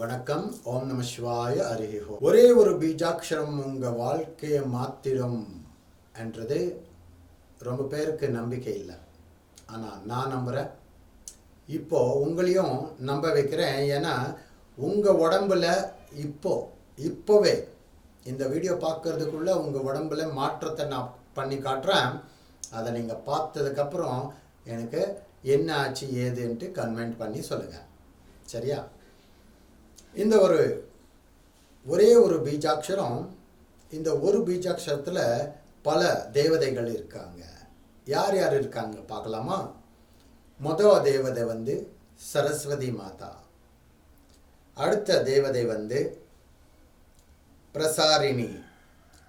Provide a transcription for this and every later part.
வணக்கம். ஓம் நம சிவாய. ஹரிஹோ. ஒரே ஒரு பீஜாட்சரம் உங்க வாழ்க்கையை மாத்திடும் என்றது ரொம்ப பேருக்கு நம்பிக்கை இல்லை. ஆனால் நான் நம்புகிறேன். இப்போ உங்களையும் நம்ப வைக்கிறேன். ஏன்னா உங்கள் உடம்புல இப்போவே இந்த வீடியோ பார்க்கறதுக்குள்ள உங்கள் உடம்புல மாற்றத்தை நான் பண்ணி காட்டுறேன். அதை நீங்கள் பார்த்ததுக்கப்புறம் எனக்கு என்ன ஆச்சு ஏதுன்ட்டு கமெண்ட் பண்ணி சொல்லுங்கள். சரியா? இந்த ஒரே ஒரு பீஜாட்சரம், இந்த ஒரு பீஜாட்சரத்தில் பல தேவதைகள் இருக்காங்க. யார் யார் இருக்காங்க பார்க்கலாமா? மொதல் தேவதை சரஸ்வதி மாதா. அடுத்த தேவதை பிரசாரிணி.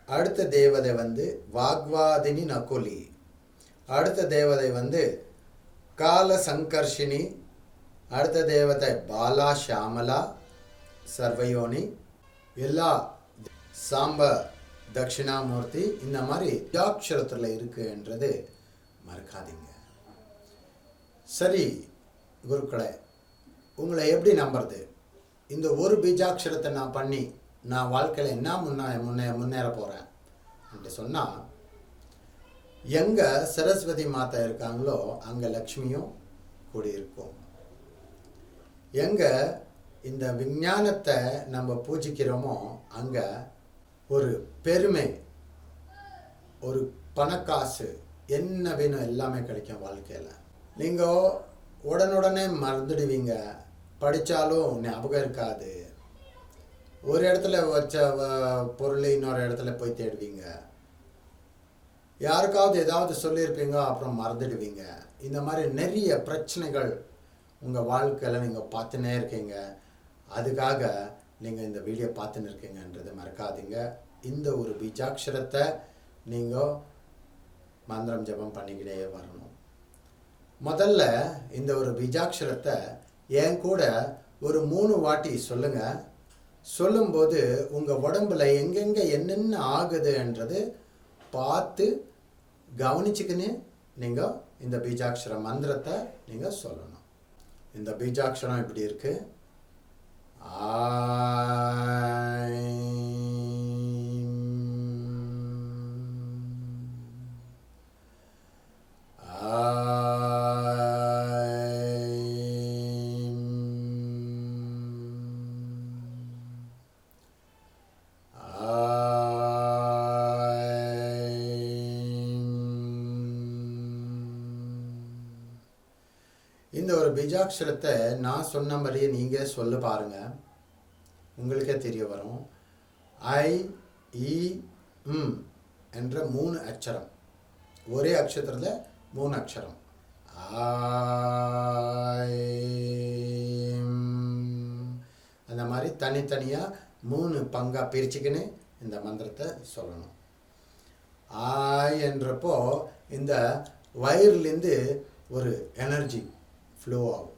அடுத்த தேவதை வாக்வாதினி நகுலி. அடுத்த தேவதை கால சங்கர்ஷினி. அடுத்த தேவதை பாலா ஷாமலா சர்வயோனி. எல்லா சாம்ப தட்சிணாமூர்த்தி. இந்த மாதிரி பீஜாட்சரத்தில் இருக்குன்றது மறக்காதீங்க. சரி குருக்களே, உங்களை எப்படி நம்புறது? இந்த ஒரு பீஜாட்சரத்தை நான் பண்ணி நான் வாழ்க்கையில் என்ன முன்னேற போகிறேன் என்று சொன்னால், எங்கே சரஸ்வதி மாதா இருக்காங்களோ அங்கே லக்ஷ்மியும் கூடியிருக்கும். எங்கே இந்த விஞ்ஞானத்தை நம்ம பூஜிக்கிறோமோ அங்கே ஒரு பெருமை, ஒரு பணக்காசு, என்ன வேணும் எல்லாமே கிடைக்கும் வாழ்க்கையில். நீங்கள் உடனுடனே மறந்துடுவீங்க. படித்தாலும் ஞாபகம் இருக்காது. ஒரு இடத்துல வச்ச பொருள் இன்னொரு இடத்துல போய் தேடுவீங்க. யாருக்காவது ஏதாவது சொல்லியிருப்பீங்க, அப்புறம் மறந்துடுவீங்க. இந்த மாதிரி நிறைய பிரச்சனைகள் உங்கள் வாழ்க்கையில் நீங்கள் பார்த்துன்னே இருக்கீங்க. அதுக்காக நீங்கள் இந்த வீடியோ பார்த்துன்னு இருக்கீங்கன்றதை மறக்காதீங்க. இந்த ஒரு பீஜாட்சரத்தை நீங்கள் மந்திரம் ஜபம் பண்ணிக்கிட்டே வரணும். முதல்ல இந்த ஒரு பீஜாட்சரத்தை என் கூட ஒரு 3 வாட்டி சொல்லுங்கள். சொல்லும்போது உங்கள் உடம்புல எங்கெங்கே என்னென்ன ஆகுதுன்றது பார்த்து கவனிச்சுக்கின்னு நீங்கள் இந்த பீஜாட்சர மந்திரத்தை நீங்கள் சொல்லணும். இந்த பீஜாட்சரம் இப்படி இருக்கு. இந்த ஒரு பீஜாட்சரத்தை நான் சொன்ன மாதிரியே நீங்கள் சொல்ல பாருங்கள். உங்களுக்கே தெரிய வரும். ஐ இ ம் என்ற 3 அக்ஷரம். ஒரே அக்ஷரத்தில் 3 அக்ஷரம். அந்த மாதிரி தனித்தனியாக 3 பங்காக பிரிச்சுக்கின்னு இந்த மந்திரத்தை சொல்லணும். ஆய் என்றப்போ இந்த வயிறுலேருந்து ஒரு எனர்ஜி ஃப்ளோ ஆகும்.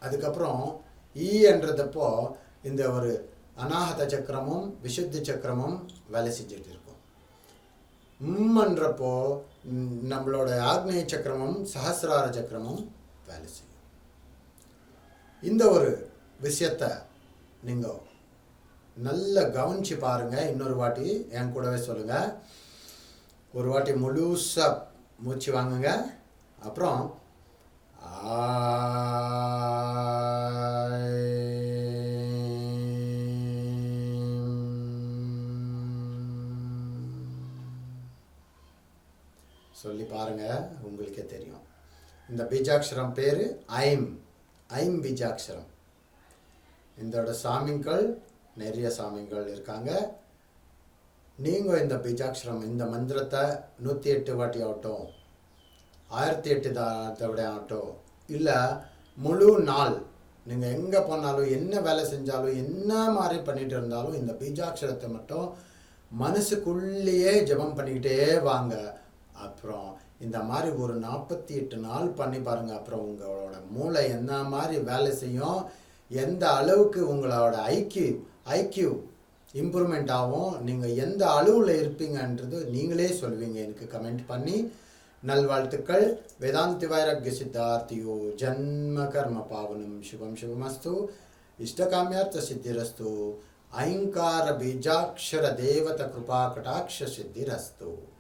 அதுக்கப்புறம் ஈ என்றதப்போ இந்த ஒரு அநாகத சக்கரமும் விசுத்தி சக்கரமும் வேலை செஞ்சுட்டு இருக்கும். என்றப்போ நம்மளோட ஆக்னேய சக்கரமும் சஹசிரார சக்கரமும் வேலை செய்யும். இந்த ஒரு விஷயத்தை நீங்கள் நல்லா கவனிச்சு பாருங்கள். இன்னொரு வாட்டி என் கூடவே சொல்லுங்கள். ஒரு வாட்டி முழுசாக மூச்சு வாங்குங்க. அப்புறம் சொல்லி பாருங்க, உங்களுக்கே தெரியும். இந்த பீஜாட்சரம் பேர் ஐம் பீஜாட்சரம். இதோட சாமிகள் நிறைய சாமிகள் இருக்காங்க. நீங்கள் இந்த பீஜாட்சரம் இந்த மந்திரத்தை 108 வாட்டி ஆகட்டும், 1008 விட ஆகட்டும், இல்லை முழு நாள் நீங்கள் எங்கே போனாலும் என்ன வேலை செஞ்சாலும் என்ன மாதிரி பண்ணிட்டு இருந்தாலும் இந்த பீஜாட்சரத்தை மட்டும் மனசுக்குள்ளேயே ஜபம் பண்ணிக்கிட்டே வாங்க. அப்புறம் இந்த மாதிரி ஒரு 48 நாள் பண்ணி பாருங்கள். அப்புறம் உங்களோட மூளை என்ன மாதிரி வேலை செய்யும், எந்த அளவுக்கு உங்களோட ஐக்கியூ இம்ப்ரூவ்மெண்ட் ஆகும், நீங்கள் எந்த அளவில் இருப்பீங்கன்றது நீங்களே சொல்வீங்க. எனக்கு கமெண்ட் பண்ணி நல்வாழ்த்துக்கள். வேதாந்தி வைராக்கிய சித்தார்த்தியோ ஜன்ம கர்ம பாவனம் சுபம் சுபமஸ்து. इष्टकाम्यार्थ सिद्धिरस्तु। ऐंकार बीजाक्षर देवता कृपा कटाक्ष सिद्धिरस्तु।